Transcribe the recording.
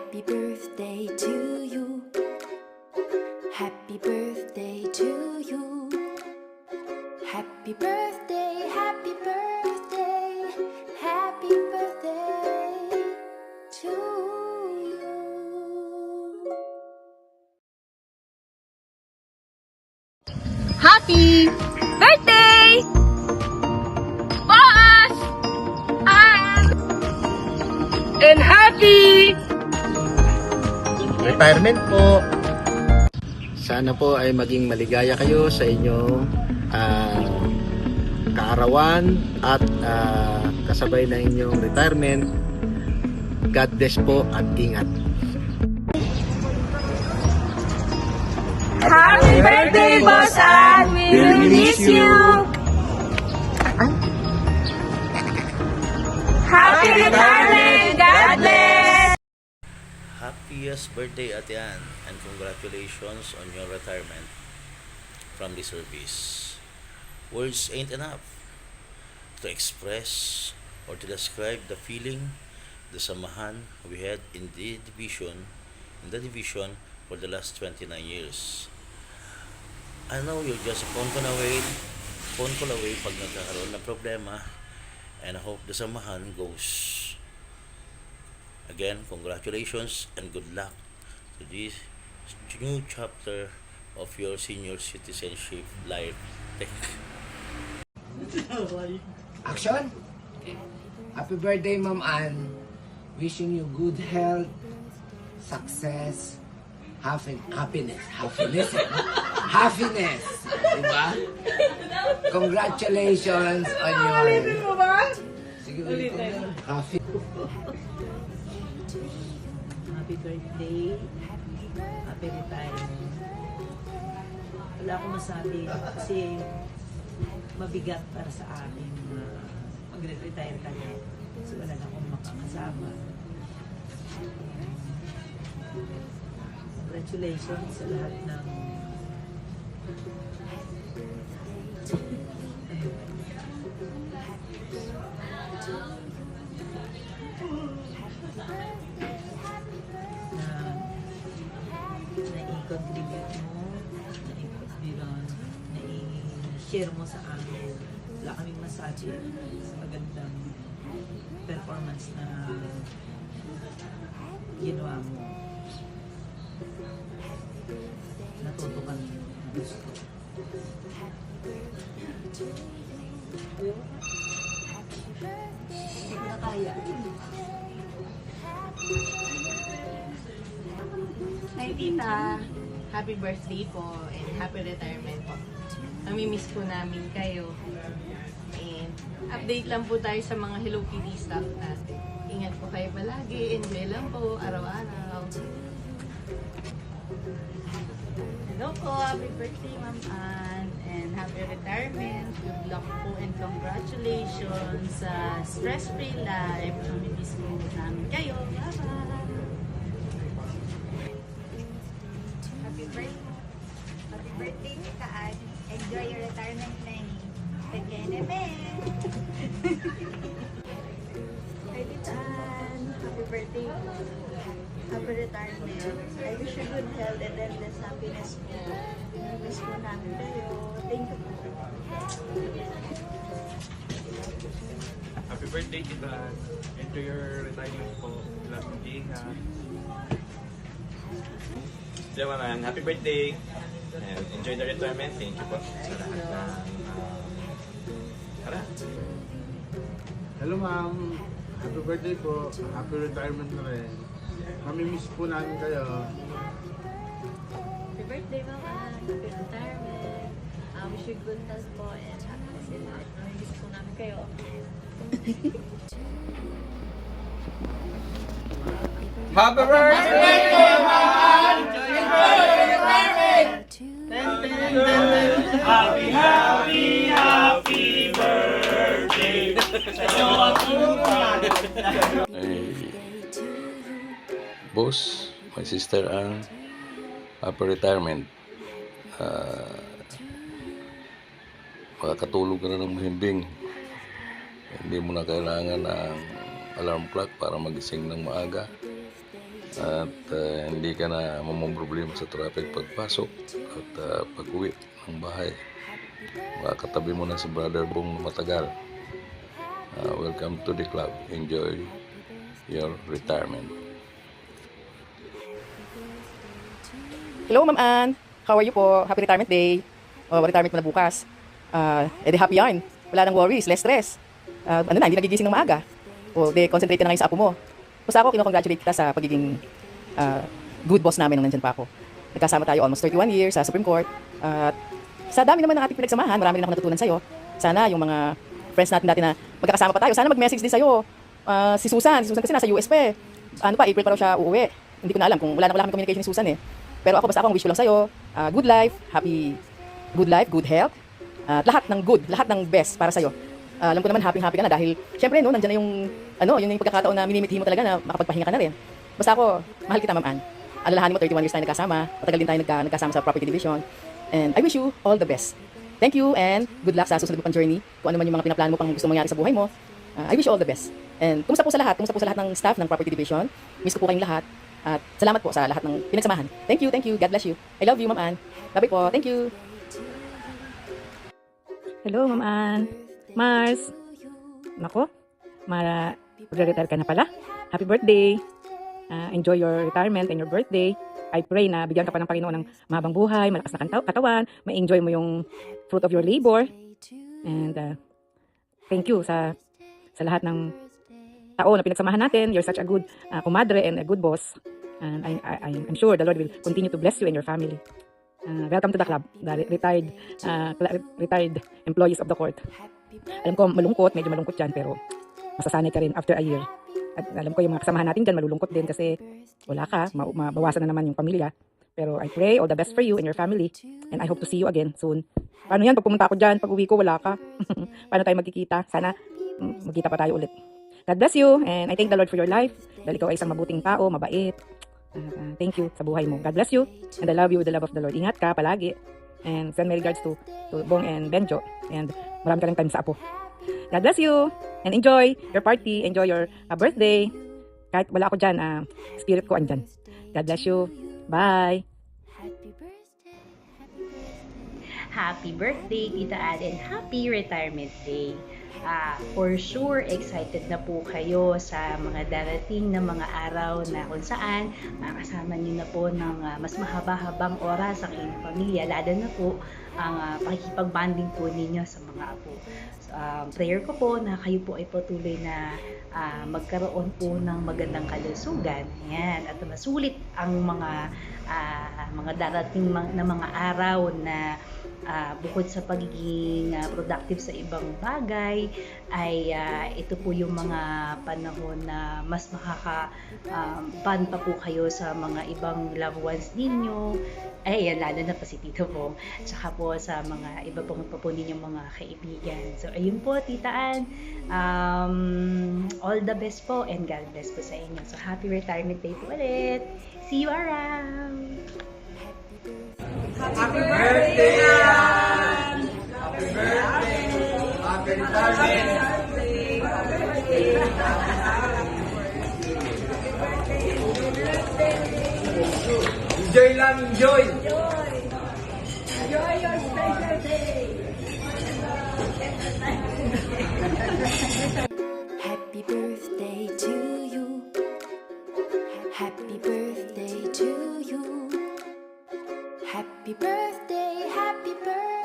Happy birthday to you. Happy birthday to you. Happy birthday, happy birthday, happy birthday to you. Happy birthday! Boss! And happy retirement po. Sana po ay maging maligaya kayo sa inyong kaarawan at kasabay na inyong retirement. God bless po at ingat. Happy birthday, Boss Ann! We'll miss you! Happy retirement! God bless! Happiest birthday, Ate Ann, and congratulations on your retirement from the service. Words ain't enough to express or to describe the feeling, the samahan we had in the division for the last 29 years. I know you're just a phone call away pag nagkakaroon ng problema, and I hope the samahan goes. Again, congratulations and good luck to this new chapter of your senior citizenship life. Action! Happy birthday, Ma'am Ann. Wishing you good health, success, happiness. Happiness! Diba? Congratulations on your... Sige, ulitin. Happy birthday, happy retirement. Wala akong masabi kasi mabigat para sa akin magre-retire ka na. So wala na akong makakasama. Congratulations sa lahat ng na-i-contribute mo, na-i-share mo sa amin. Wala kaming masabi sa magandang performance na ginawa mo. Natuto kami ng gusto. Hindi na kaya. Hi tita, happy birthday po and happy retirement po. Namimiss po namin kayo. And update lang po tayo sa mga Hello Kitty staff natin. Ingat po kayo palagi, enjoy lang po araw-araw. Hello po, happy birthday Ma'am Ann and happy retirement. Good luck po and congratulations sa stress-free life. Namimiss po namin kayo. Bye-bye! Happy birthday, Tita Ann. Enjoy your retirement money. Pagkainamen! Hi Tita Ann, happy birthday po. Happy retirement. I wish you good health and endless happiness po. Miss po namin kayo. Thank you po. Happy birthday, Tita Ann. Enjoy your retirement po. Laging ingat. Hello, Ma'am. Happy birthday! And enjoy the retirement. Thank you po sa lahat ng Hello, Ma'am. Happy birthday po. Happy retirement na rin. Mamimiss po namin kayo. Happy birthday, Mama. Happy retirement. Wish you good health po and happiness in life. Miss po namin kayo. Happy birthday, Ma'am! Enjoy your retirement! Happy birthday! Boss, my sister Ann, happy retirement. Makakatulog ka na ng mahimbing. Hindi mo na kailangan ng alarm clock para magising ng maaga. at hindi ka na mamumroblema sa traffic pagpasok at pag-uwi ng bahay. Makakatabi mo na si Brother Bong na matagal. Welcome to the club. Enjoy your retirement. Hello, Ma'am Ann. How are you po? Happy retirement day. Retirement mo na bukas. Edi happy yarn. Wala nang worries, less stress. Hindi nagigising ng maaga. Concentrate ka na ngayon sa apo mo. Basta ako, kinocongratulate kita sa pagiging good boss namin nung nandyan pa ako. Nagkasama tayo almost 31 years sa Supreme Court. At sa dami naman ng ating pinagsamahan, marami rin ako natutunan sa'yo. Sana yung mga friends natin dati na magkakasama pa tayo, sana mag-message din sa'yo. Si Susan kasi nasa US pa eh. April pa raw siya uuwi. Hindi ko na alam kung wala kami communication ni Susan eh. Pero ako, basta ako, ang wish ko lang sa'yo, good life, good health, lahat ng good, lahat ng best para sa'yo. Alam ko naman happy ka na dahil syempre no, nandiyan na yung pagkakataon na minimithi mo talaga na makapagpahinga ka na rin. Basta ako, mahal kita, Ma'am Ann. Alalahanin mo 31 years tayo nagkasama, matagal din tayo nagkasama sa property division. And I wish you all the best. Thank you and good luck sa susunod mo pang journey. Kung ano man yung mga pinaplano mo pang gusto mangyari sa buhay mo, I wish you all the best. And kumusta po sa lahat ng staff ng property division. Miss ko po kayong lahat. At salamat po sa lahat ng pinagsamahan. Thank you. God bless you. I love you, Ma'am Ann. Bye po. Thank you. Hello, Ma'am Ann. Mars. Nako, mag-retire ka na pala. Happy birthday. Enjoy your retirement and your birthday. I pray na bigyan ka pa ng Panginoon ng mahabang buhay, malakas na katawan, ma-enjoy mo yung fruit of your labor. And thank you sa lahat ng tao na pinagsamahan natin. You're such a good kumadre and a good boss. And I'm sure the Lord will continue to bless you and your family. Welcome to the club, the retired employees of the court. Alam ko medyo malungkot dyan, pero masasanay ka rin after a year. At alam ko yung mga kasamahan natin dyan, malulungkot din kasi wala ka, mabawasan na naman yung pamilya. Pero I pray all the best for you and your family. And I hope to see you again soon. Paano yan? Pag pumunta ako dyan, pag uwi ko, wala ka. Paano tayo magkikita? Sana magkita pa tayo ulit. God bless you and I thank the Lord for your life. Dahil ikaw ay isang mabuting tao, mabait. Thank you sa buhay mo. God bless you and I love you with the love of the Lord. Ingat ka palagi. And send my regards to Bong and Benjo. And marami ka lang time sa apo. God bless you and enjoy your party, enjoy your birthday. Kahit wala ako dyan, spirit ko andyan. God bless you. Bye. Happy birthday, Tita Ad, and happy retirement day. For sure, excited na po kayo sa mga darating na mga araw na kung saan makasama niyo na po ng mas mahaba-habang oras sa inyong pamilya, lalo na po ang pakikipag-bonding po ninyo sa mga apo. Prayer ko po na kayo po ay patuloy na magkaroon po ng magandang kalusugan. Ayan, at masulit ang mga darating na mga araw na bukod sa pagiging productive sa ibang bagay, ay ito po yung mga panahon na mas makaka-bond pa po kayo sa mga ibang loved ones ninyo. Ay, lalo na pa si Tito Bong. Tsaka po sa mga iba pong pa po ninyong mga kaibigan. So, ayun po, Tita Ann. All the best po and God bless po sa inyo. So, happy retirement day po ulit. See you around! Happy birthday, Ann! Happy birthday! Happy retirement! Enjoy lang, enjoy! Enjoy your special day! Happy birthday to you. Happy birthday to you. Happy birthday, happy birthday.